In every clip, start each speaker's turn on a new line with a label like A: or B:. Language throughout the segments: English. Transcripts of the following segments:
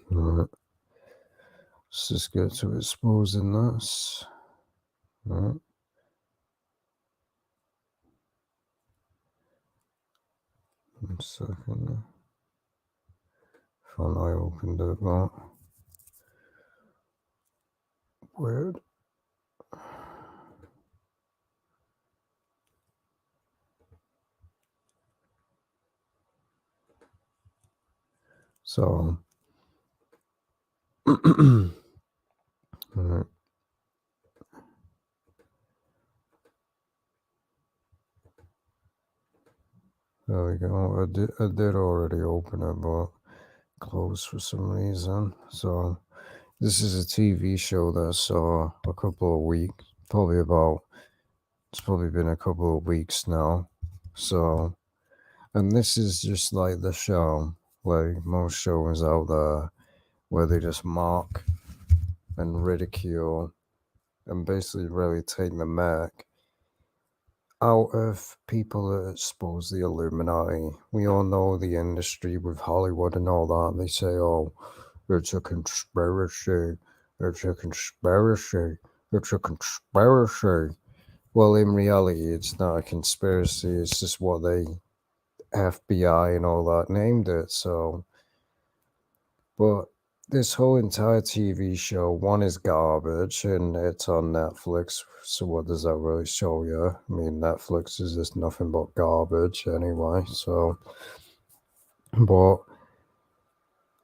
A: Right. Let's just get to exposing this. Right. One second. Thought I opened it, but weird. So, all right. There we go. I did already open it, but closed for some reason. So, this is a TV show that I saw a couple of weeks, it's probably been a couple of weeks now. So, and this is just like the show, like most shows out there, where they just mock and ridicule and basically really take the mick out of people that expose the Illuminati. We all know the industry with Hollywood and all that. They say, oh, it's a conspiracy. It's a conspiracy. It's a conspiracy. Well, in reality, it's not a conspiracy. It's just what they FBI and all that named it. So, but this whole entire TV show, one is garbage and it's on Netflix. So what does that really show you? I mean, Netflix is just nothing but garbage anyway. So, but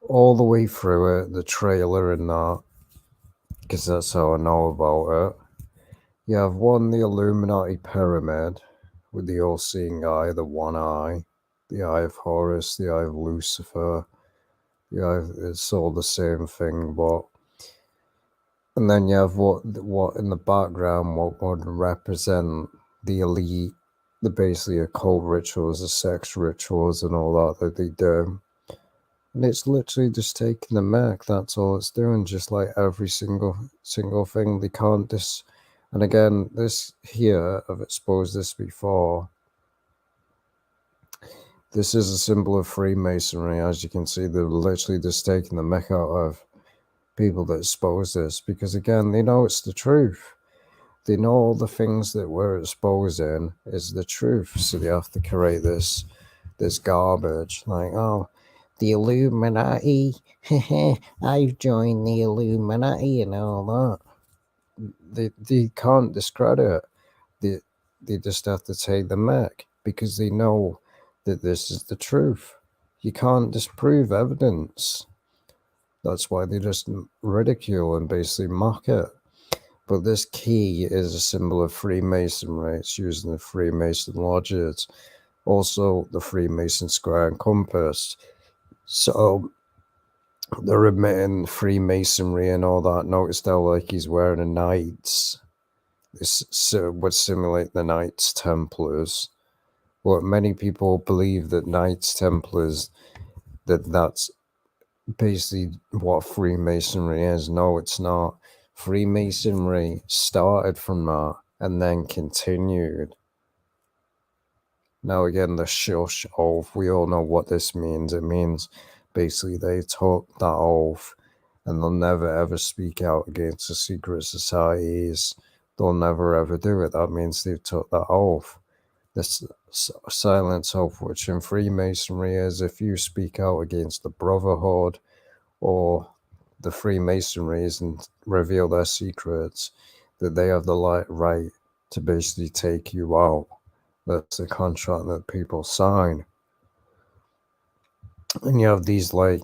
A: all the way through it, the trailer and that, because that's how I know about it. You have one, the Illuminati pyramid with the all-seeing eye, the one eye, the eye of Horus, the eye of Lucifer. Yeah, it's all the same thing, but and then you have what in the background what would represent the elite, the basically occult rituals, the sex rituals, and all that they do. And it's literally just taking the mic. That's all it's doing. Just like every single thing, they can't just. And again, this here I've exposed this before. This is a symbol of Freemasonry. As you can see, they're literally just taking the mick out of people that expose this, because again, they know it's the truth. They know all the things that we're exposing is the truth, so they have to create this garbage like, oh, the Illuminati, I've joined the Illuminati and all that. They can't discredit it. They just have to take the mick because they know that this is the truth. You can't disprove evidence. That's why they just ridicule and basically mock it. But this key is a symbol of Freemasonry. It's used in the Freemason lodges, also the Freemason square and compass. So they're admitting Freemasonry and all that. Notice how like he's wearing a knight's. This would simulate the Knights Templars. But many people believe that Knights Templars, that's basically what Freemasonry is. No, it's not. Freemasonry started from that and then continued. Now again, the shush oath, we all know what this means. It means basically they took that oath and they'll never ever speak out against the secret societies. They'll never ever do it. That means they took that oath. This silence oath, which in Freemasonry is if you speak out against the Brotherhood or the Freemasonries and reveal their secrets, that they have the right to basically take you out. That's the contract that people sign. And you have these, like,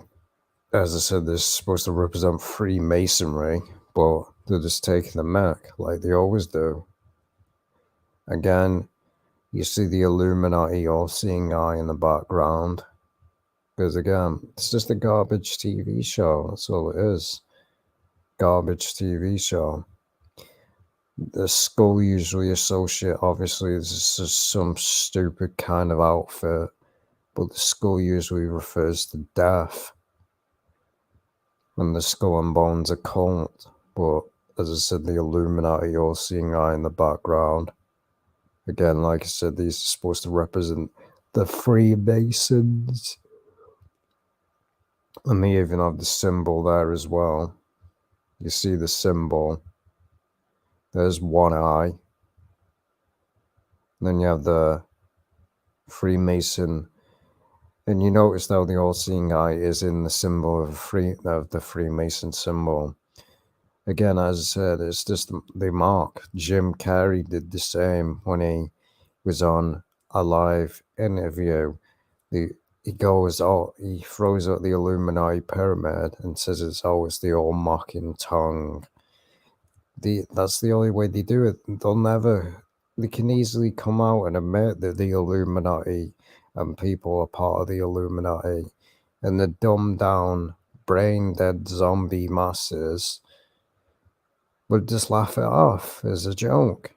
A: as I said, this is supposed to represent Freemasonry, but they're just taking the mick like they always do. Again, you see the Illuminati all-seeing eye in the background. Because again, it's just a garbage TV show. That's all it is. Garbage TV show. The skull usually associate, obviously, this is just some stupid kind of outfit, but the skull usually refers to death. And the skull and bones are cult. But as I said, the Illuminati all-seeing eye in the background. Again, like I said, these are supposed to represent the Freemasons. And they even have the symbol there as well. You see the symbol. There's one eye. And then you have the Freemason. And you notice how the all-seeing eye is in the symbol of the Freemason symbol. Again, as I said, it's just the mark. Jim Carrey did the same when he was on a live interview. He goes, he throws out the Illuminati pyramid and says it's always the all mocking tongue. That's the only way they do it. They can easily come out and admit that the Illuminati and people are part of the Illuminati, and the dumbed down, brain dead zombie masses would just laugh it off as a joke.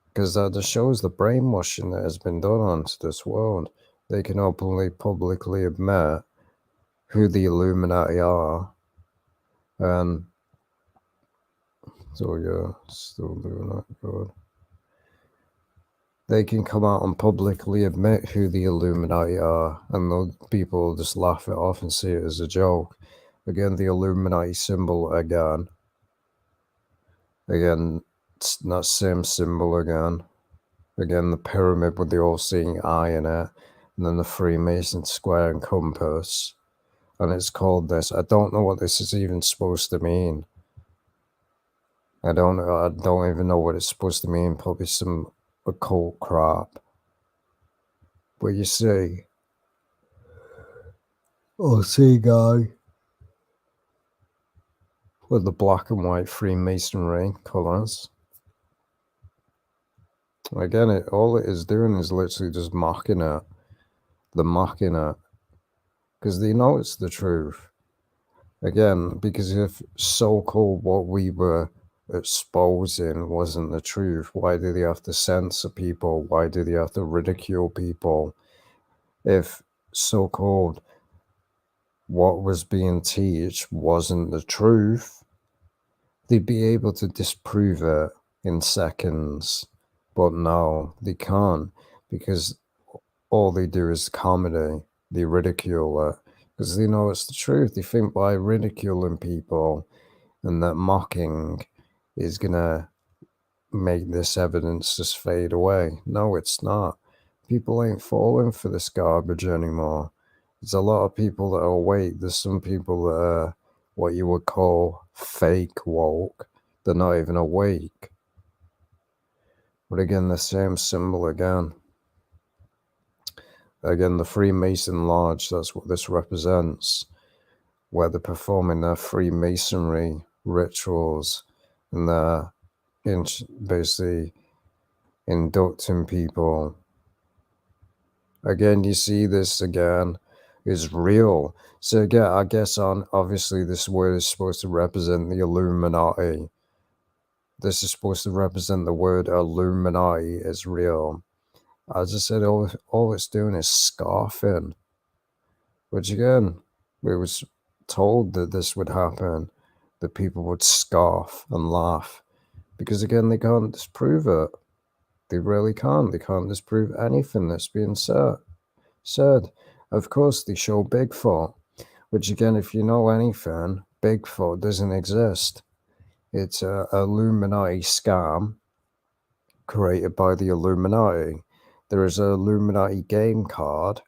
A: Because that just shows the brainwashing that has been done onto this world. They can openly, publicly admit who the Illuminati are. And so, yeah, still doing that good. They can come out and publicly admit who the Illuminati are, and those people just laugh it off and see it as a joke. Again, the Illuminati symbol again. Again, it's that same symbol again. Again, the pyramid with the all-seeing eye in it, and then the Freemason square and compass. And it's called this. I don't know what this is even supposed to mean. I don't even know what it's supposed to mean. Probably some occult crap. But you see, guy with the black and white Freemasonry colours. Again, all it is doing is literally just mocking it. They're mocking it. Because they know it's the truth. Again, because if so-called what we were exposing wasn't the truth, why do they have to censor people? Why do they have to ridicule people? If so-called what was being taught wasn't the truth, they'd be able to disprove it in seconds. But no, they can't, because all they do is comedy. They ridicule it because they know it's the truth. They think by ridiculing people and that mocking is gonna make this evidence just fade away. No, it's not. People ain't falling for this garbage anymore. There's a lot of people that are awake. There's some people that are what you would call fake woke. They're not even awake. But again, the same symbol again. Again, the Freemason Lodge, that's what this represents, where they're performing their Freemasonry rituals and they're basically inducting people. Again, you see this again is real. So again, I guess obviously this word is supposed to represent the Illuminati. This is supposed to represent the word Illuminati is real. As I said, all it's doing is scoffing. Which again, we was told that this would happen, that people would scoff and laugh. Because again, they can't disprove it. They really can't. They can't disprove anything that's being said. Of course, they show Bigfoot, which again, if you know anything, Bigfoot doesn't exist. It's a Illuminati scam created by the Illuminati. There is an Illuminati game card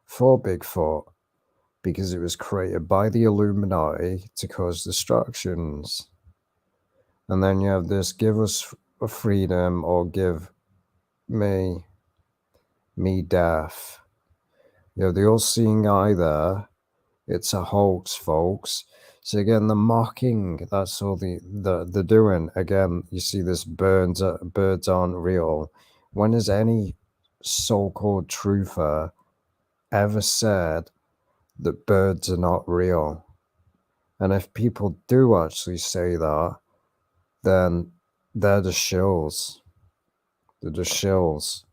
A: for Bigfoot because it was created by the Illuminati to cause distractions. And then you have this, give us freedom or give me death. You know, the all-seeing eye there, it's a hoax, folks. So again, the mocking, that's all they're doing. Again, you see this birds aren't real. When has any so-called truther ever said that birds are not real? And if people do actually say that, then they're just shills. They're just shills.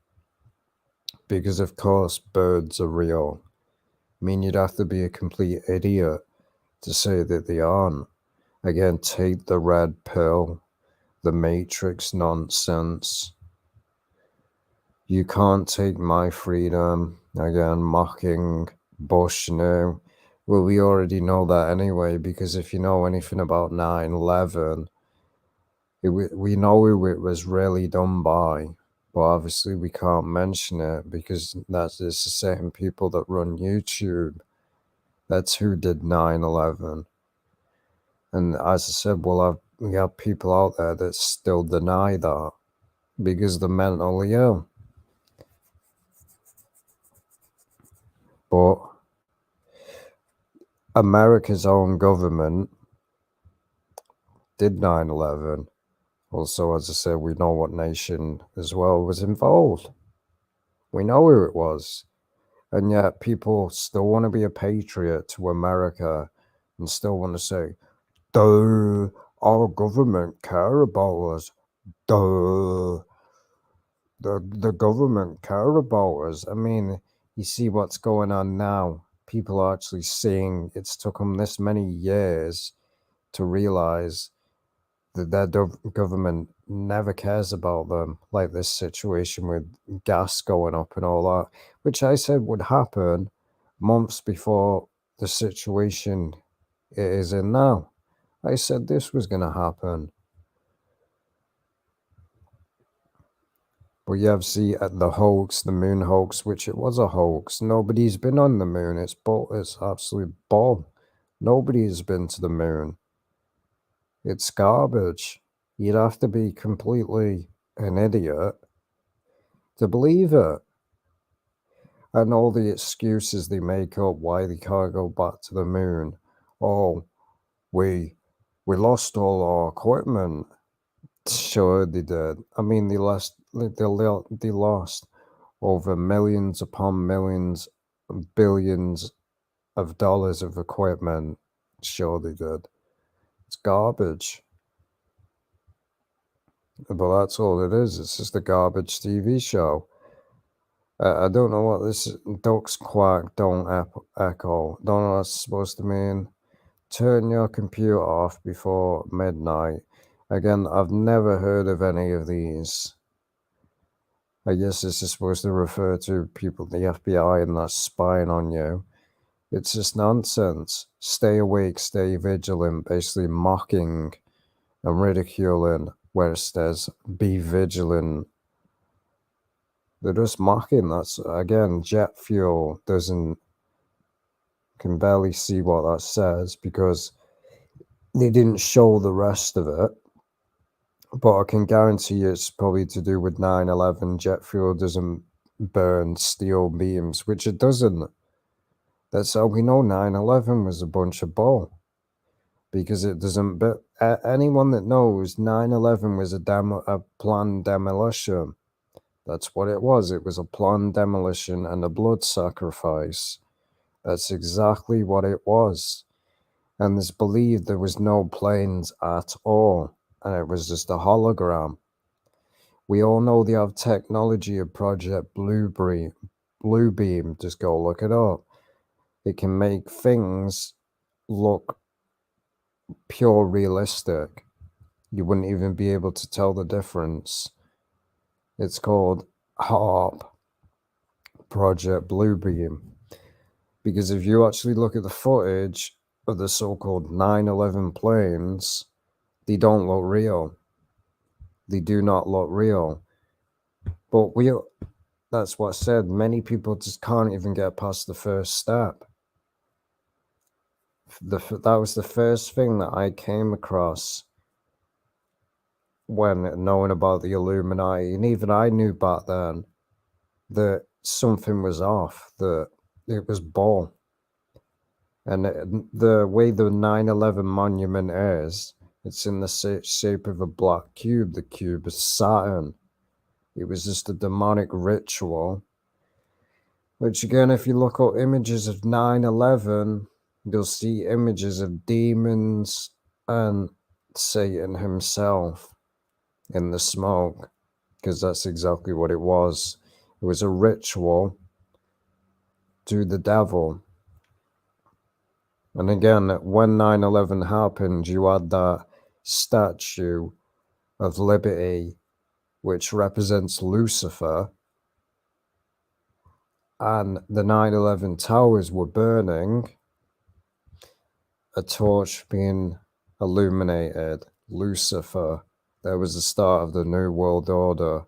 A: Because of course birds are real. I mean, you'd have to be a complete idiot to say that they aren't. Again, take the red pill, the Matrix nonsense. You can't take my freedom. Again, mocking Bush now. Well, we already know that anyway, because if you know anything about 9/11, we know who it was really done by, but obviously we can't mention it because it's the same people that run YouTube. That's who did 9/11. And as I said, we have people out there that still deny that because they're mentally ill. But America's own government did 9/11. Also, as I said, we know what nation as well was involved. We know who it was. And yet people still want to be a patriot to America and still want to say, duh, our government care about us. Duh. The government care about us. I mean, you see what's going on now. People are actually seeing it's took them this many years to realize that their government never cares about them, like this situation with gas going up and all that, which I said would happen months before the situation it is in now. I said this was going to happen. But you have the hoax, the moon hoax, which it was a hoax. Nobody's been on the moon. It's absolute bull. Nobody has been to the moon. It's garbage. You'd have to be completely an idiot to believe it. And all the excuses they make up why they can't go back to the moon. Oh, we lost all our equipment. Sure, they did. I mean, they lost over millions upon millions, billions of dollars of equipment. Sure, they did. It's garbage. But that's all it is. It's just a garbage TV show. I don't know what this ducks quack, don't echo. Don't know what it's supposed to mean. Turn your computer off before midnight. Again, I've never heard of any of these. I guess this is supposed to refer to people, the FBI, and that's spying on you. It's just nonsense. Stay awake, stay vigilant, basically mocking and ridiculing where it says be vigilant. They're just mocking. That's, again, jet fuel can barely see what that says because they didn't show the rest of it. But I can guarantee you it's probably to do with 9/11. Jet fuel doesn't burn steel beams, which it doesn't. That's how we know 9/11 was a bunch of bull. Because it doesn't. But anyone that knows 9/11 was a planned demolition. That's what it was. It was a planned demolition and a blood sacrifice. That's exactly what it was. And it's believed there was no planes at all. And it was just a hologram. We all know they have technology of Project Bluebeam. Just go look it up. It can make things look pure realistic. You wouldn't even be able to tell the difference. It's called HARP, Project Bluebeam. Because if you actually look at the footage of the so-called 9/11 planes, they don't look real. They do not look real. But that's what I said. Many people just can't even get past the first step. That was the first thing that I came across when knowing about the Illuminati. And even I knew back then that something was off, that it was bull. And the way the 9/11 monument is, it's in the shape of a black cube. The cube is Saturn. It was just a demonic ritual. Which again, if you look at images of 9/11, you'll see images of demons and Satan himself in the smoke. Because that's exactly what it was. It was a ritual to the devil. And again, when 9/11 happened, you had that statue of Liberty, which represents Lucifer, and the 9/11 towers were burning, a torch being illuminated, Lucifer. That was the start of the New World Order.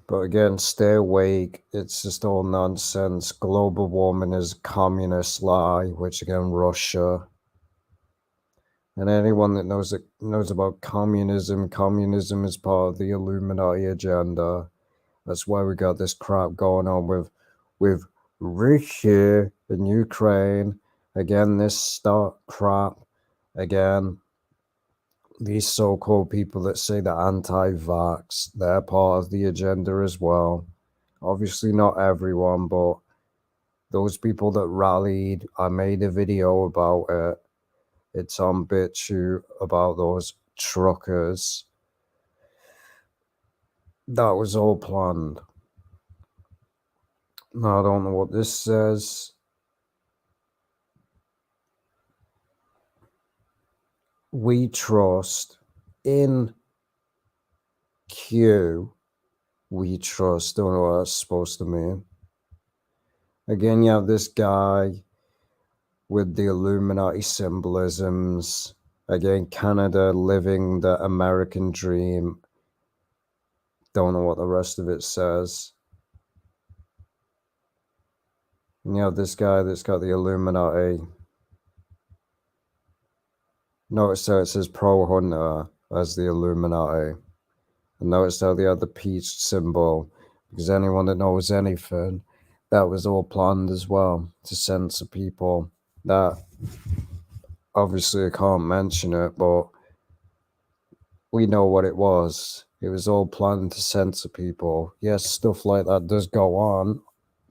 A: But again, stay awake. It's just all nonsense. Global warming is a communist lie, which again, Russia. And anyone that knows about communism is part of the Illuminati agenda. That's why we got this crap going on with Russia and Ukraine. Again, this start crap. Again, these so-called people that say they're anti-vax, they're part of the agenda as well. Obviously not everyone, but those people that rallied, I made a video about it. It's on BitChute about those truckers. That was all planned. Now, I don't know what this says. We trust in Q. We trust. Don't know what that's supposed to mean. Again, you have this guy with the Illuminati symbolisms. Again, Canada living the American dream. Don't know what the rest of it says. And you have this guy that's got the Illuminati. Notice how it says pro hunter as the Illuminati. And notice how they had the peace symbol. Because anyone that knows anything, that was all planned as well to censor people. That obviously I can't mention it, but we know what it was. It was all planned to censor people. Yes, stuff like that does go on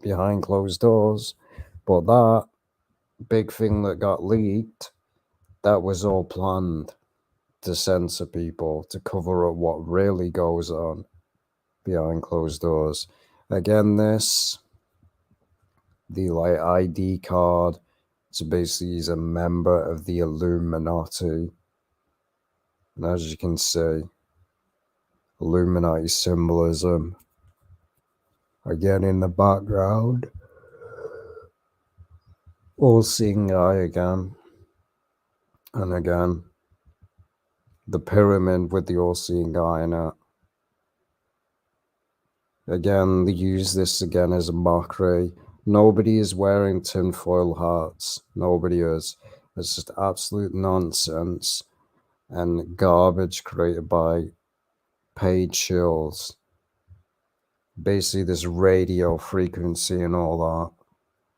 A: behind closed doors, but that big thing that got leaked, that was all planned to censor people, to cover up what really goes on behind closed doors. Again, the like ID card, so basically he's a member of the Illuminati. And as you can see, Illuminati symbolism. Again in the background. All-seeing eye again. And again, the pyramid with the all-seeing eye in it. Again, they use this again as a mockery. Nobody is wearing tinfoil hats. Nobody is. It's just absolute nonsense and garbage created by paid shills. Basically, this radio frequency and all that.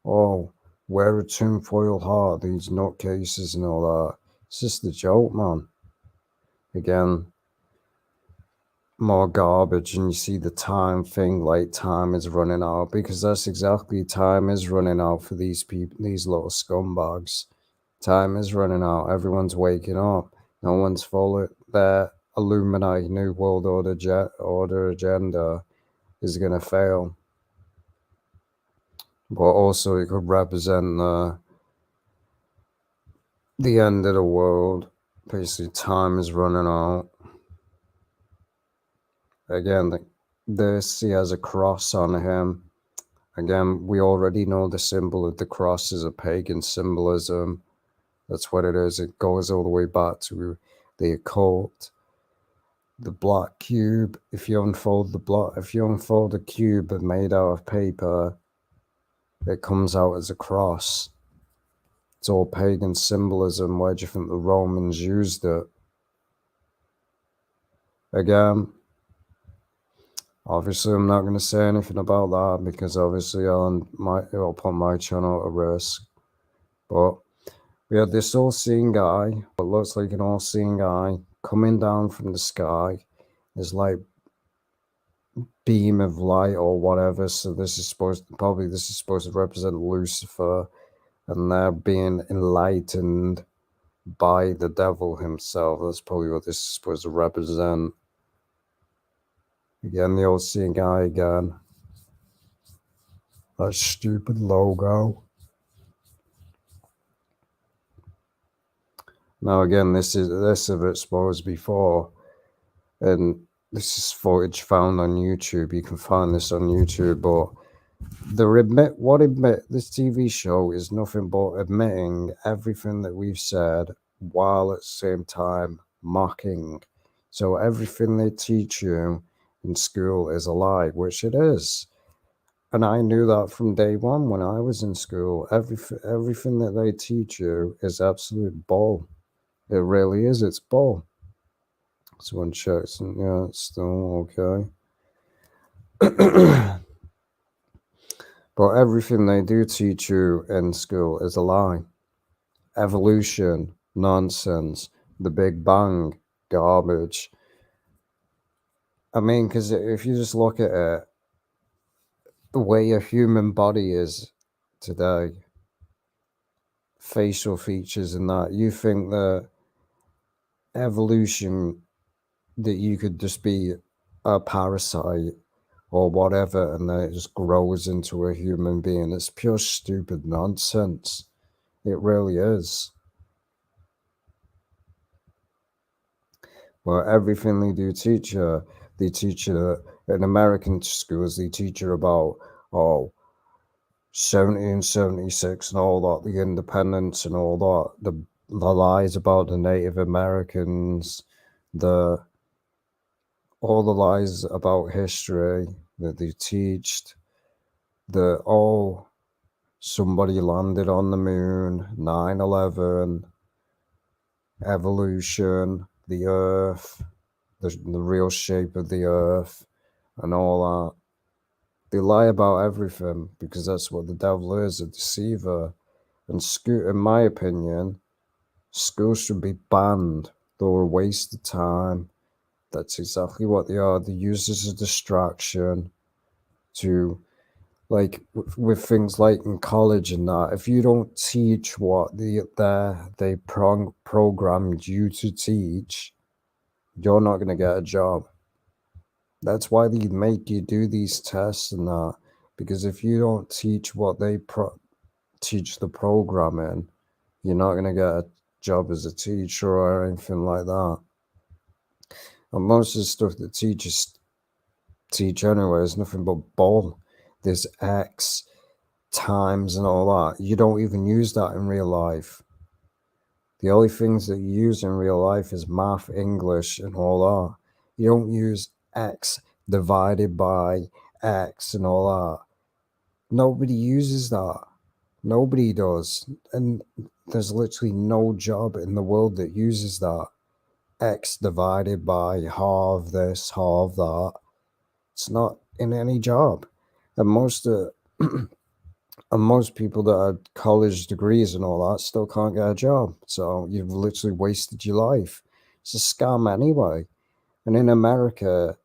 A: Oh, wear a tinfoil hat, these nutcases and all that. It's just a joke, man. Again, more garbage, and you see the time thing, like time is running out, because that's exactly, time is running out for these people, these little scumbags. Time is running out. Everyone's waking up. No one's following their Illuminati New World Order agenda is going to fail. But also it could represent the end of the world. Basically, time is running out. Again, he has a cross on him. Again, we already know the symbol of the cross is a pagan symbolism. That's what it is. It goes all the way back to the occult. The black cube. If you unfold a cube made out of paper, it comes out as a cross. It's all pagan symbolism. Where do you think the Romans used it? Again, obviously I'm not going to say anything about that because obviously it'll put my channel at risk. But we had this all-seeing guy, what looks like an all-seeing guy, coming down from the sky. There's like beam of light or whatever. So this is supposed to represent Lucifer, and they're being enlightened by the devil himself. That's probably what this is supposed to represent. Again, the all-seeing guy again. That stupid logo. Now again, this I've exposed before, and this is footage found on YouTube. You can find this on YouTube, but This TV show is nothing but admitting everything that we've said while at the same time mocking. So everything they teach you in school is a lie, which it is. And I knew that from day one when I was in school. Everything that they teach you is absolute bull. It really is. It's bull. Someone checks and yeah, it's still okay. But everything they do teach you in school is a lie. Evolution, nonsense. The Big Bang, garbage. I mean, because if you just look at it, the way a human body is today, facial features and that, you think that evolution, that you could just be a parasite or whatever and then it just grows into a human being. It's pure stupid nonsense. It really is. Well, everything they teach you in American schools, they teach you about, oh, 1776 and all that, the independence and all that, the lies about the Native Americans, the all the lies about history that they teach, the oh, somebody landed on the moon, 9/11, evolution, the earth, the real shape of the earth, and all that. They lie about everything because that's what the devil is, a deceiver. And school, in my opinion, schools should be banned. They're a waste of time. That's exactly what they are. They use this as a distraction to, like, with things like in college and that. If you don't teach what they programmed you to teach, you're not going to get a job. That's why they make you do these tests and that. Because if you don't teach what they teach the programming, you're not going to get a job as a teacher or anything like that. And most of the stuff that teachers teach anyway is nothing but bull. There's X, times, and all that. You don't even use that in real life. The only things that you use in real life is math, English, and all that. You don't use X divided by X and all that. Nobody uses that. Nobody does. And there's literally no job in the world that uses that. X divided by half this, half that. It's not in any job. And most people that have college degrees and all that still can't get a job. So you've literally wasted your life. It's a scam anyway. And in America,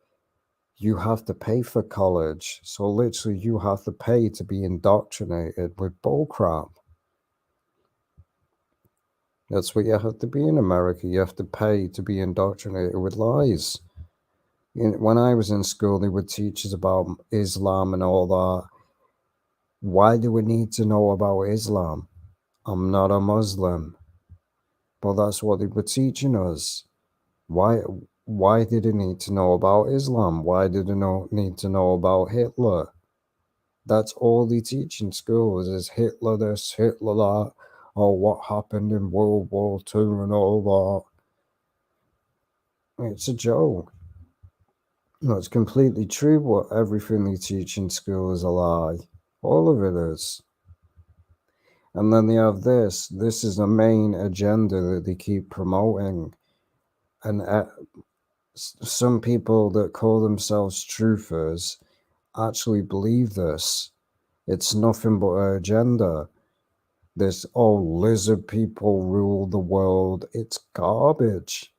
A: you have to pay for college. So literally you have to pay to be indoctrinated with bullcrap. That's what you have to be in America. You have to pay to be indoctrinated with lies. When I was in school, they would teach us about Islam and all that. Why do we need to know about Islam? I'm not a Muslim. But that's what they were teaching us. Why why did they need to know about Islam? Why did they need to know about Hitler? That's all they teach in schools is Hitler this, Hitler that, or what happened in World War II and all that. It's a joke. No, it's completely true what everything they teach in school is a lie. All of it is. And then they have this. This is the main agenda that they keep promoting. And some people that call themselves truthers actually believe this. It's nothing but an agenda. This, oh, lizard people rule the world. It's garbage.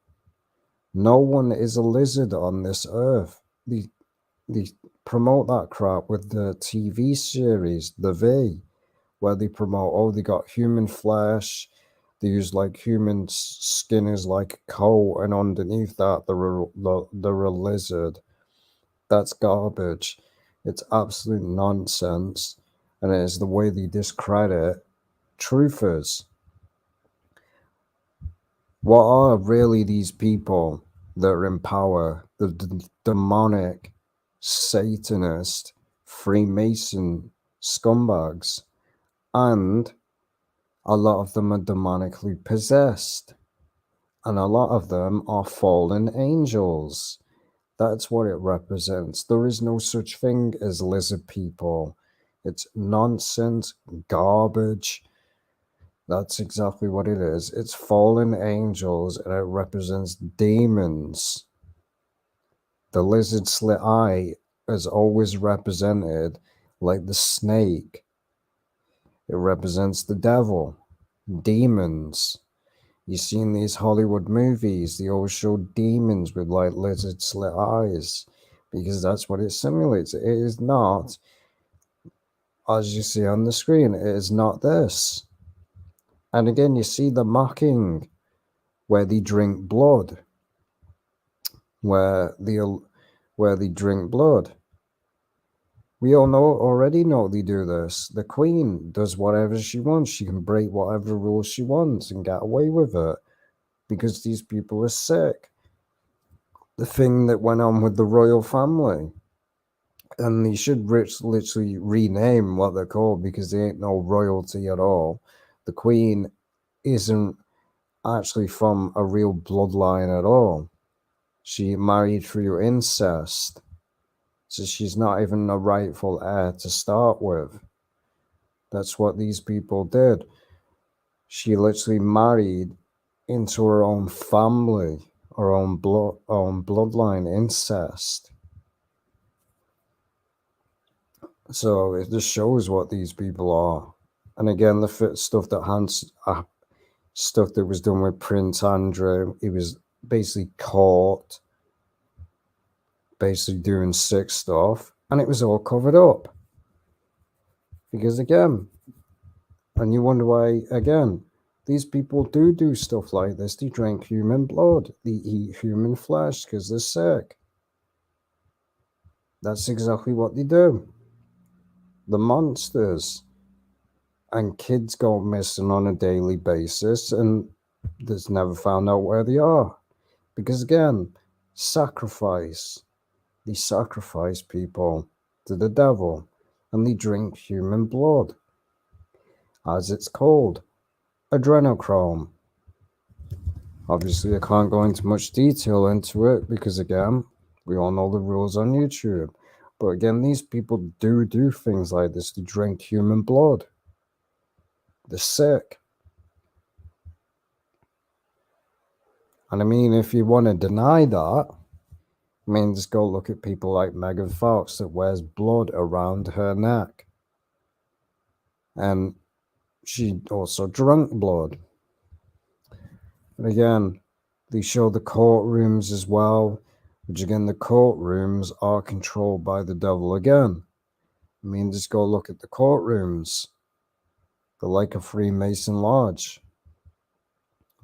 A: No one is a lizard on this earth. They promote that crap with the TV series, The V, where they promote, oh, they got human flesh. They use like human skin as like a coat, and underneath that, they're a lizard. That's garbage. It's absolute nonsense. And it is the way they discredit truthers. What are really these people that are in power? The demonic, Satanist, Freemason scumbags, and a lot of them are demonically possessed, and a lot of them are fallen angels. That's what it represents. There is no such thing as lizard people. It's nonsense, garbage. That's exactly what it is. It's fallen angels, and it represents demons. The lizard slit eye is always represented like the snake. It represents the devil, demons. You see in these Hollywood movies, they always show demons with like lizard slit eyes because that's what it simulates. It is not, as you see on the screen, it is not this. And again, you see the mocking where they drink blood, where they drink blood. We all already know they do this. The Queen does whatever she wants. She can break whatever rules she wants and get away with it because these people are sick. The thing that went on with the royal family, and they should literally rename what they're called because they ain't no royalty at all. The Queen isn't actually from a real bloodline at all. She married through incest. So she's not even a rightful heir to start with. That's what these people did. She literally married into her own family, her own bloodline, incest. So it just shows what these people are. And again, the stuff that stuff that was done with Prince Andrew, he was basically caught, basically doing sick stuff, and it was all covered up. Because again, and you wonder why, again, these people do stuff like this. They drink human blood. They eat human flesh because they're sick. That's exactly what they do. The monsters. And kids go missing on a daily basis and there's never found out where they are. Because again, sacrifice. They sacrifice people to the devil and they drink human blood. As it's called, adrenochrome. Obviously, I can't go into much detail into it because, again, we all know the rules on YouTube. But again, these people do things like this. They drink human blood. They're sick. And I mean, if you want to deny that, I mean, just go look at people like Megan Fox that wears blood around her neck. And she also drank blood. But again, they show the courtrooms as well, which again, the courtrooms are controlled by the devil again. I mean, just go look at the courtrooms. They're like a Freemason lodge.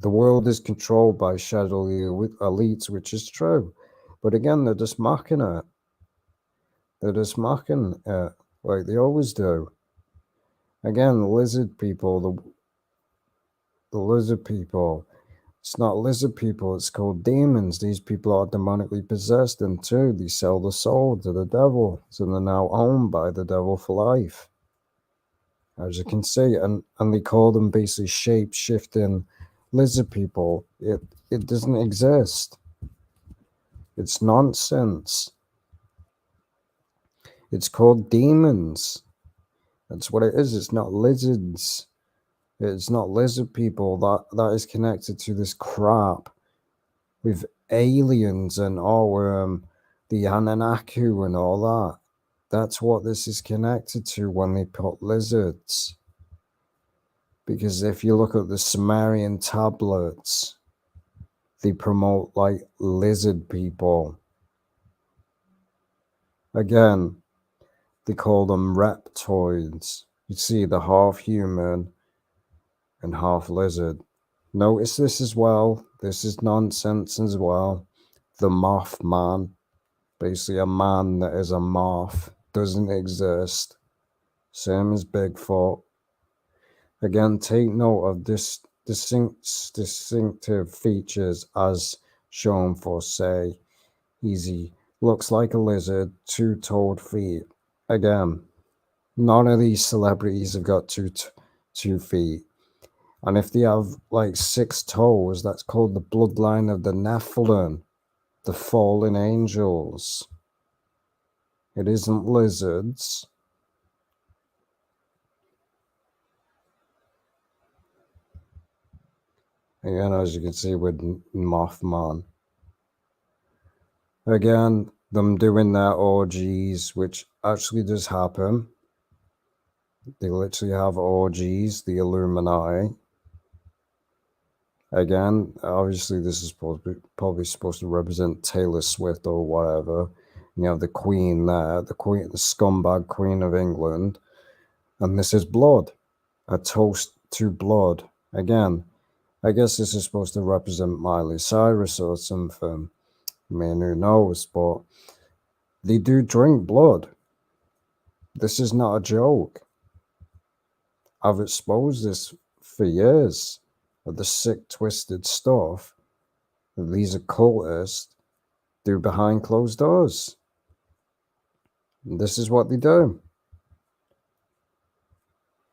A: The world is controlled by shadowy elites, which is true. But again, they're just mocking it. They're just mocking it like they always do. Again, the lizard people, the lizard people. It's not lizard people, it's called demons. These people are demonically possessed, and too, they sell the soul to the devil. So they're now owned by the devil for life. As you can see, and they call them basically shape-shifting lizard people. It doesn't exist. It's nonsense. It's called demons. That's what it is. It's not lizards. It's not lizard people. That is connected to this crap with aliens and the Anunnaki and all that. That's what this is connected to when they put lizards. Because if you look at the Sumerian tablets, they promote like lizard people. Again, they call them reptoids. You see the half human and half lizard. Notice this as well. This is nonsense as well. The Mothman, basically a man that is a moth, doesn't exist. Same as Bigfoot. Again, take note of this distinctive features as shown for, say, easy. Looks like a lizard, two-toed feet. Again, none of these celebrities have got 2 feet. And if they have like 6 toes, that's called the bloodline of the Nephilim, the fallen angels. It isn't lizards. Again, as you can see with Mothman. Again, them doing their orgies, which actually does happen. They literally have orgies, the Illuminati. Again, obviously this is probably supposed to represent Taylor Swift or whatever. You have the Queen there, the scumbag Queen of England. And this is blood. A toast to blood. Again, I guess this is supposed to represent Miley Cyrus or something. I mean, who knows? But they do drink blood. This is not a joke. I've exposed this for years of the sick, twisted stuff that these occultists do behind closed doors. And this is what they do.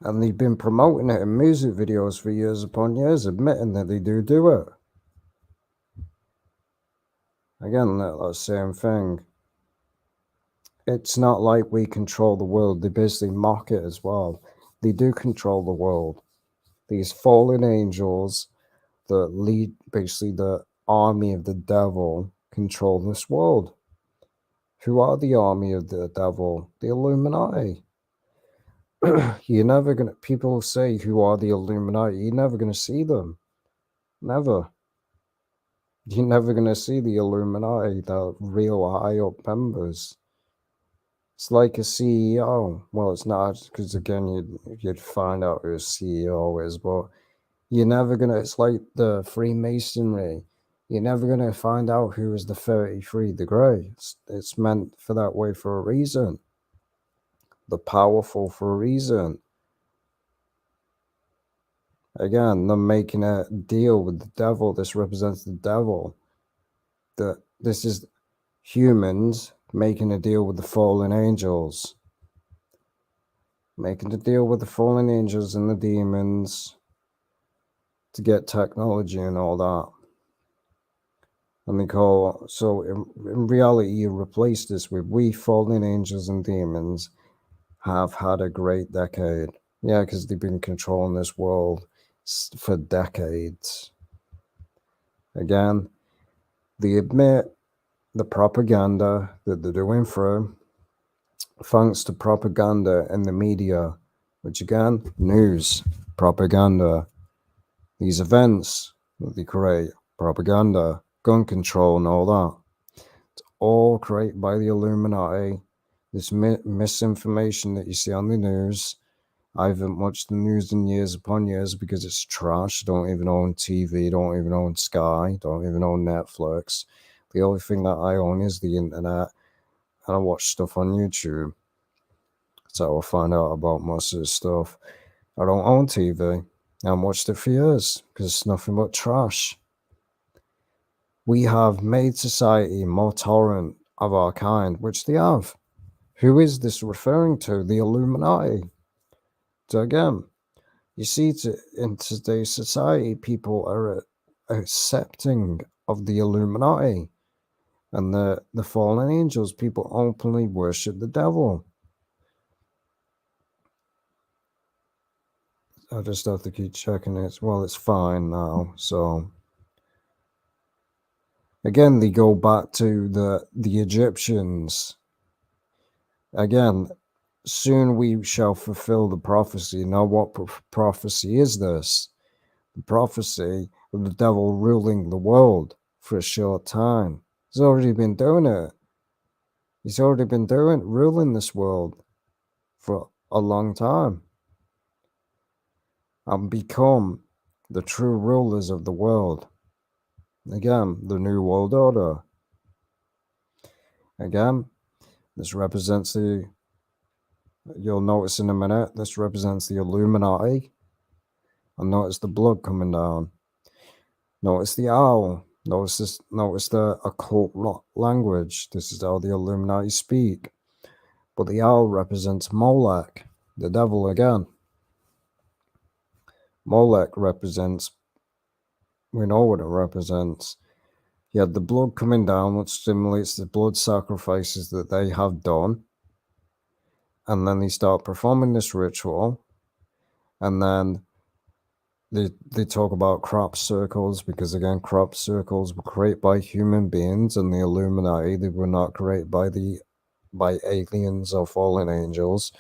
A: And they've been promoting it in music videos for years upon years, admitting that they do it. Again, that same thing. It's not like we control the world. They basically mock it as well. They do control the world. These fallen angels that lead, basically the army of the devil, control this world. Who are the army of the devil? The Illuminati. You're never gonna. People say, "Who are the Illuminati?" You're never gonna see them. Never. You're never gonna see the Illuminati, the real high up members. It's like a CEO. Well, it's not, because again, you'd find out who a CEO is, but you're never gonna. It's like the Freemasonry. You're never gonna find out who is the 33 degree. It's meant for that way for a reason. The powerful for a reason. Again, them making a deal with the devil. This represents the devil. This is humans making a deal with the fallen angels. Making a deal with the fallen angels and the demons to get technology and all that. And they call, so in reality, you replace this with, we fallen angels and demons have had a great decade. Yeah, because they've been controlling this world for decades. Again, they admit the propaganda that they're doing through, thanks to propaganda in the media, which again, news, propaganda, these events that they create, propaganda, gun control and all that. It's all created by the Illuminati. This misinformation that you see on the news. I haven't watched the news in years upon years because it's trash. Don't even own TV, don't even own Sky, don't even own Netflix. The only thing that I own is the internet, and I watch stuff on YouTube. That's how I find out about most of this stuff. I don't own TV. I haven't watched it for years because it's nothing but trash. We have made society more tolerant of our kind, which they have. Who is this referring to? The Illuminati. So again, you see, in today's society, people are accepting of the Illuminati and the fallen angels. People openly worship the devil. I just have to keep checking it. Well, it's fine now. So again, they go back to the Egyptians. Again, soon we shall fulfill the prophecy. Now, what prophecy is this? The prophecy of the devil ruling the world for a short time. He's already been doing it. He's already been ruling this world for a long time. And become the true rulers of the world. Again, the New World Order. Again, this represents you'll notice in a minute, this represents the Illuminati. And notice the blood coming down. Notice the owl. Notice the occult language. This is how the Illuminati speak. But the owl represents Molech, the devil again. Molech represents, we know what it represents. You had the blood coming down, which stimulates the blood sacrifices that they have done. And then they start performing this ritual. And then they talk about crop circles, because again, crop circles were created by human beings, and the Illuminati, they were not created by aliens or fallen angels.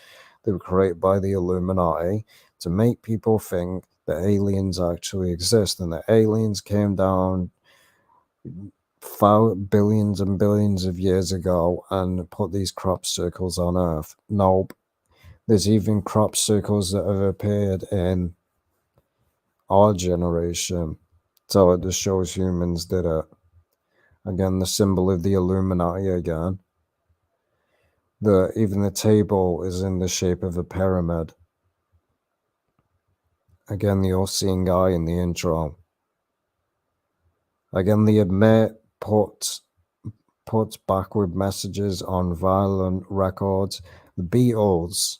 A: They were created by the Illuminati to make people think that aliens actually exist, and that aliens came down billions and billions of years ago and put these crop circles on Earth. Nope. There's even crop circles that have appeared in our generation. So it just shows humans did it. Again, the symbol of the Illuminati again. Even the table is in the shape of a pyramid. Again, the all-seeing eye in the intro. Again, the admit puts backward messages on violent records. The Beatles,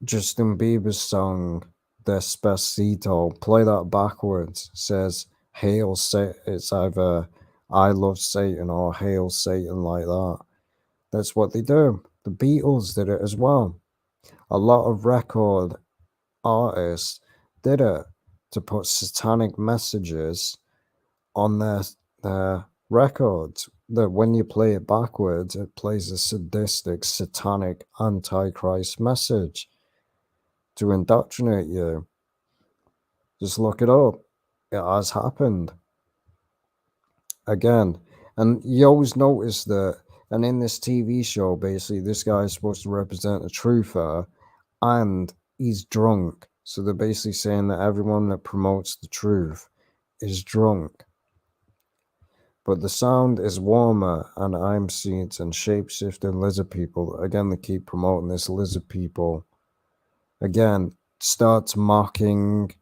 A: Justin Bieber's song Despacito, play that backwards, says hail Satan. It's either I love Satan or hail Satan, like that. That's what they do. The Beatles did it as well. A lot of record artists did it to put satanic messages on their records, that when you play it backwards, it plays a sadistic, satanic, antichrist message to indoctrinate you. Just look it up. It has happened. Again, and you always notice that, and in this TV show, basically, this guy is supposed to represent a truther, and he's drunk. So they're basically saying that everyone that promotes the truth is drunk. But the sound is warmer, and I'm seeds and shape-shifting lizard people. Again, they keep promoting this lizard people. Again, starts mocking,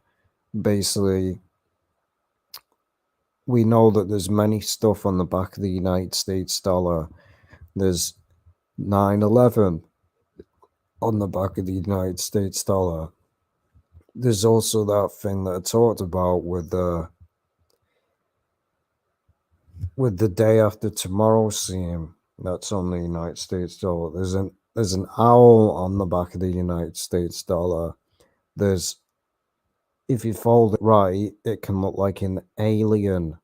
A: basically. We know that there's many stuff on the back of the United States dollar. There's 9/11 on the back of the United States dollar. There's also that thing that I talked about with the day after tomorrow scene that's on the United States dollar. There's an owl on the back of the United States dollar. If you fold it right, it can look like an alien.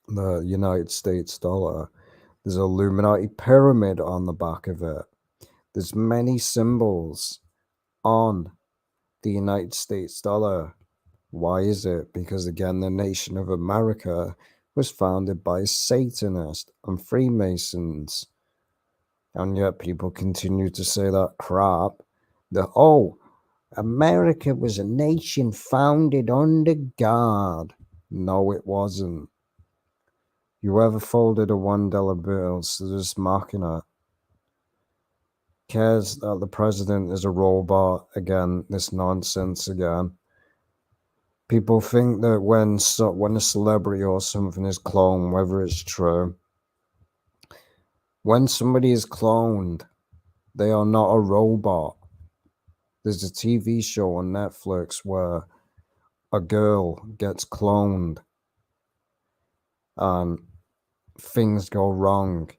A: The United States dollar. There's an Illuminati pyramid on the back of it. There's many symbols on the United States dollar. Why is it? Because again, the nation of America was founded by Satanists and Freemasons. And yet people continue to say that crap. America was a nation founded under God. No, it wasn't. You ever folded a $1 bill, so they're just mocking it. Cares that the president is a robot. Again, this nonsense again. People think that when a celebrity or something is cloned, whether it's true, when somebody is cloned, they are not a robot. There's a TV show on Netflix where a girl gets cloned and things go wrong.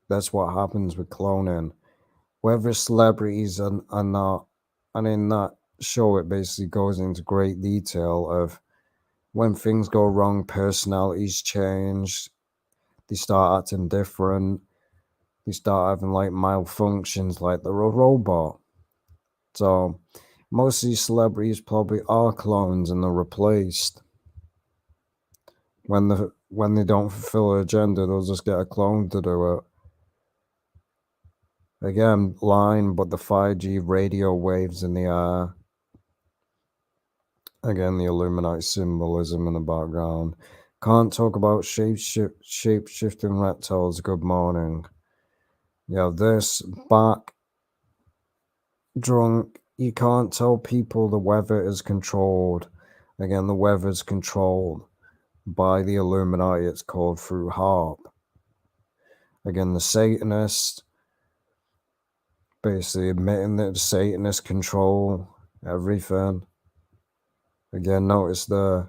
A: That's what happens with cloning. Whether celebrities are not, and in that show, it basically goes into great detail of when things go wrong, personalities change, they start acting different, they start having like malfunctions, like they're a robot. So most of these celebrities probably are clones and they're replaced. When they don't fulfill an agenda, they'll just get a clone to do it. Again, line, but the 5G radio waves in the air. Again, the Illuminati symbolism in the background. Can't talk about shape-shifting reptiles. Good morning. You have this back drunk. You can't tell people the weather is controlled. Again, the weather is controlled by the Illuminati. It's called through HARP. Again, the Satanists basically admitting that the Satanists control everything. Again, notice the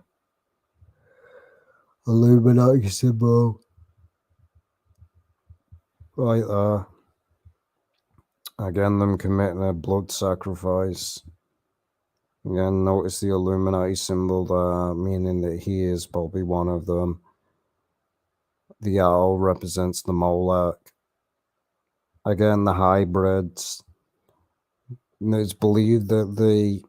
A: Illuminati symbol right there. Again, them committing a blood sacrifice. Again, notice the Illuminati symbol there, meaning that he is probably one of them. The owl represents the Moloch. Again, the hybrids. It's believed this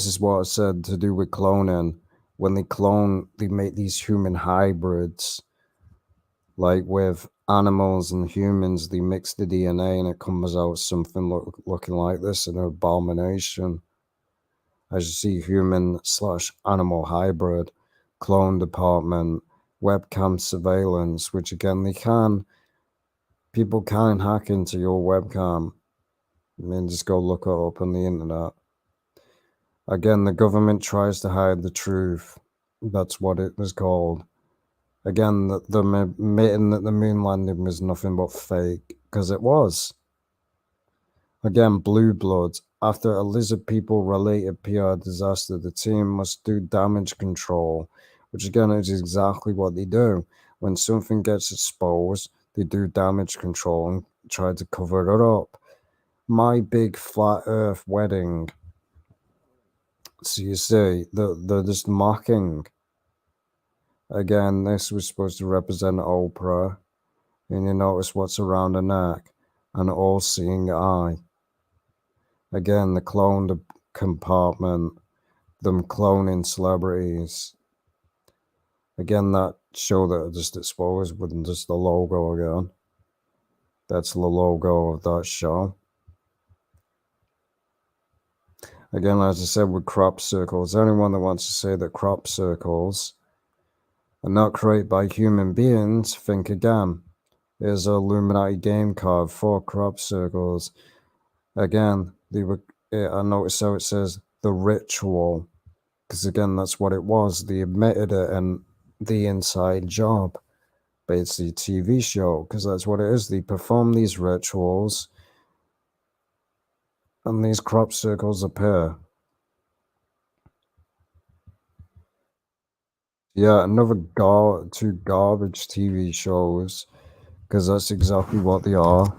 A: is what I said to do with cloning. When they clone, they make these human hybrids. Like with animals and humans, they mix the DNA and it comes out something looking like this, an abomination. As you see, human/animal hybrid, clone department, webcam surveillance, which again, people can hack into your webcam. I mean, just go look it up on the internet. Again, the government tries to hide the truth. That's what it was called. Again, them admitting that the moon landing was nothing but fake, because it was. Again, Blue Bloods. After a lizard people related PR disaster, the team must do damage control, which again is exactly what they do. When something gets exposed, they do damage control and try to cover it up. My big flat earth wedding. So you see, they're just mocking. Again, this was supposed to represent Oprah, and you notice what's around her neck, an all-seeing eye. Again, the cloned compartment, them cloning celebrities. Again, that show that I just exposed with just the logo again. That's the logo of that show. Again, as I said, with crop circles, anyone that wants to say that crop circles are not created by human beings, think again. Here's a Illuminati game card for crop circles. Again, I noticed how it says the ritual, because again, that's what it was. They admitted it in the Inside Job, basically TV show, because that's what it is. They perform these rituals, and these crop circles appear. Yeah, two garbage TV shows, because that's exactly what they are.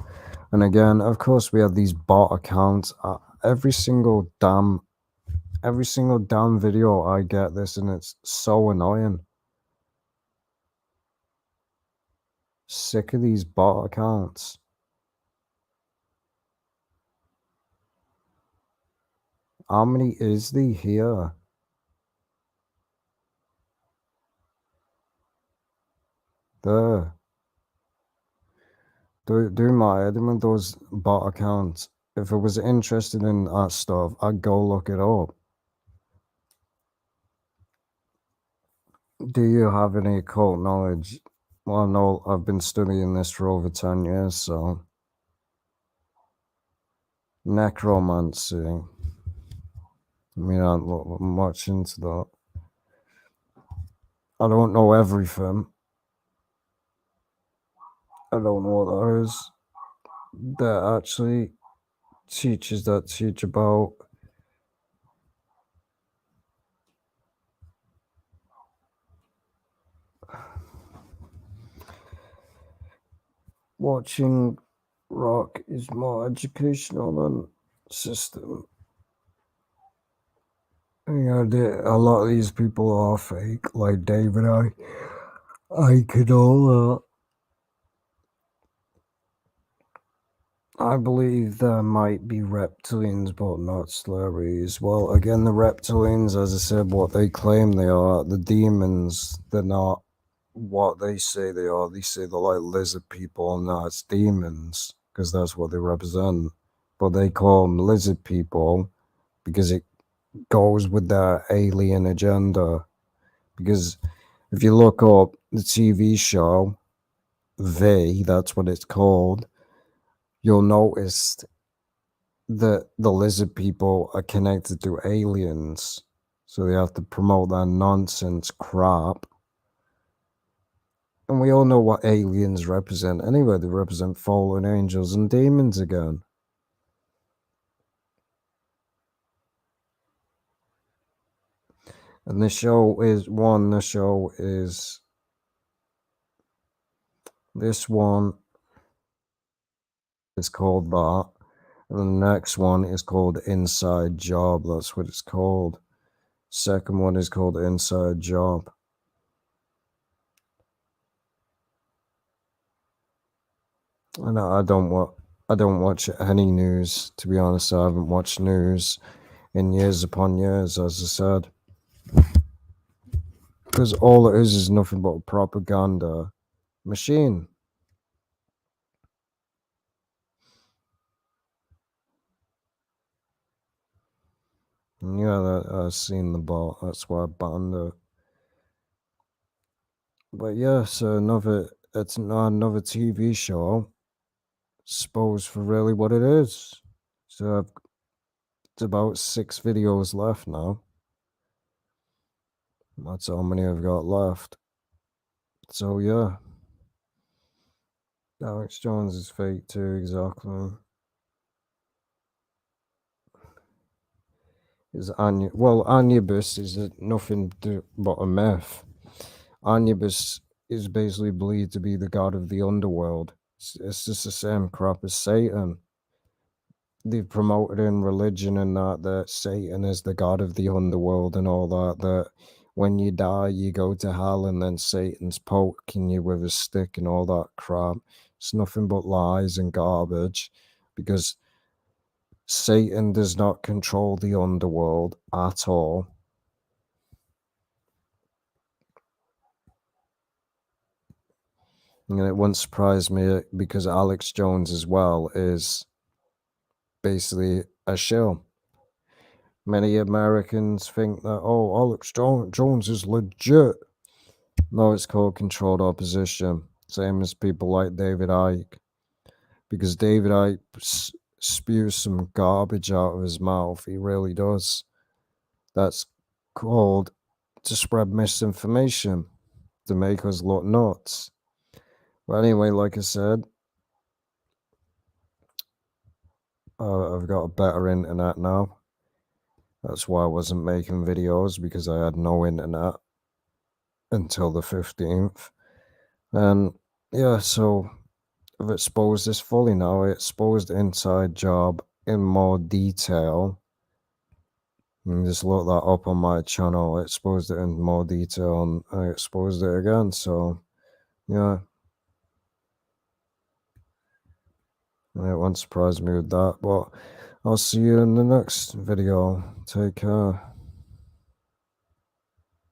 A: And again, of course, we have these bot accounts. Every single damn video I get this, and it's so annoying. Sick of these bot accounts. How many is there here? There. Do my head in with those bot accounts. If I was interested in that stuff, I'd go look it up. Do you have any occult knowledge? Well, no, I've been studying this for over 10 years, so. Necromancy. I mean, I don't look much into that. I don't know everything. I don't know what that is. That actually teachers that teach about watching rock is more educational than system. Yeah, a lot of these people are fake, like David. I could all. I believe there might be reptilians, but not slurries. Well, again, the reptilians, as I said, what they claim they are, the demons, they're not what they say they are. They say they're like lizard people, and no, it's demons, because that's what they represent. But they call them lizard people because it goes with their alien agenda. Because if you look up the TV show, that's what it's called, you'll notice that the lizard people are connected to aliens. So they have to promote that nonsense crap. And we all know what aliens represent anyway. They represent fallen angels and demons again. And the show is this one is called that. And the next one is called Inside Job. That's what it's called. Second one is called Inside Job. And I don't watch any news, to be honest. I haven't watched news in years upon years, as I said. Because all it is nothing but a propaganda machine. And yeah, I've seen the bot. That's why I banned it. But yeah, so it's not another TV show. Suppose for really what it is. So it's about 6 videos left now. That's how many I've got left. So yeah, Alex Jones is fake too, exactly. Is Anubis is nothing but a myth. Anubis is basically believed to be the god of the underworld. It's just the same crap as Satan. They've promoted in religion and that Satan is the god of the underworld and all that when you die you go to hell and then Satan's poking you with a stick and all that crap. It's nothing but lies and garbage because Satan does not control the underworld at all. And it wouldn't surprise me because Alex Jones as well is basically a shill. Many Americans think that, oh, Alex Jones is legit. No, it's called controlled opposition. Same as people like David Icke. Because David Icke spews some garbage out of his mouth. He really does. That's called to spread misinformation, to make us look nuts. But anyway, like I said, I've got a better internet now. That's why I wasn't making videos, because I had no internet until the 15th. And yeah, so I've exposed this fully now. I exposed Inside Job in more detail. You can just look that up on my channel. I exposed it in more detail and I exposed it again. So yeah, it won't surprise me with that. But I'll see you in the next video. Take care.